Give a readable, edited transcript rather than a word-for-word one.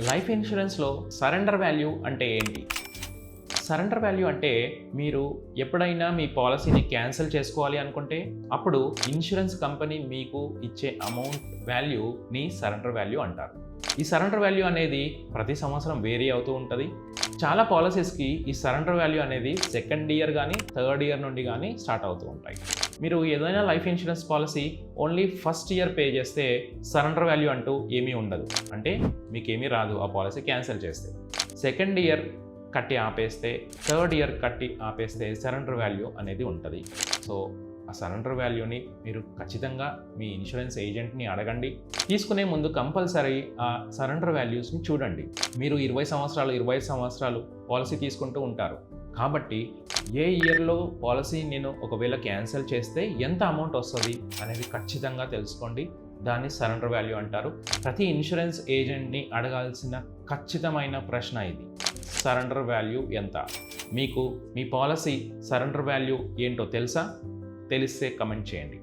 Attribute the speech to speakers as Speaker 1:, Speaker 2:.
Speaker 1: Life ఇన్సూరెన్స్లో surrender value అంటే ఏంటి? సరెండర్ వాల్యూ అంటే మీరు ఎప్పుడైనా మీ పాలసీని క్యాన్సిల్ చేసుకోవాలి అనుకుంటే అప్పుడు ఇన్సూరెన్స్ కంపెనీ మీకు ఇచ్చే అమౌంట్ వాల్యూని సరెండర్ వాల్యూ అంటారు. ఈ సరెండర్ వాల్యూ అనేది ప్రతి సంవత్సరం వేరీ అవుతూ ఉంటుంది. చాలా పాలసీస్కి ఈ సరెండర్ వాల్యూ అనేది సెకండ్ ఇయర్ కానీ థర్డ్ ఇయర్ నుండి కానీ స్టార్ట్ అవుతూ ఉంటాయి. మీరు ఏదైనా life insurance policy only first year pay చేస్తే సరెండర్ వాల్యూ అంటూ ఏమీ ఉండదు, అంటే మీకేమీ రాదు ఆ పాలసీ క్యాన్సిల్ చేస్తే. సెకండ్ ఇయర్ కట్టి ఆపేస్తే, థర్డ్ ఇయర్ కట్టి ఆపేస్తే సరెండర్ వాల్యూ అనేది ఉంటుంది. సో ఆ సరెండర్ వాల్యూని మీరు ఖచ్చితంగా మీ ఇన్సూరెన్స్ ఏజెంట్ని అడగండి. తీసుకునే ముందు కంపల్సరీ ఆ సరెండర్ వాల్యూస్ని చూడండి. మీరు 25 సంవత్సరాలు పాలసీ తీసుకుంటూ ఉంటారు కాబట్టి ఏ ఇయర్లో పాలసీ నేను ఒకవేళ క్యాన్సిల్ చేస్తే ఎంత అమౌంట్ వస్తుంది అనేది ఖచ్చితంగా తెలుసుకోండి. దాన్ని సరెండర్ వాల్యూ అంటారు. ప్రతి ఇన్సూరెన్స్ ఏజెంట్ని అడగాల్సిన ఖచ్చితమైన ప్రశ్న ఇది. సరెండర్ వాల్యూ ఎంత? మీకు మీ పాలసీ సరెండర్ వాల్యూ ఏంటో తెలుసా? తెలిస్తే కమెంట్ చేయండి.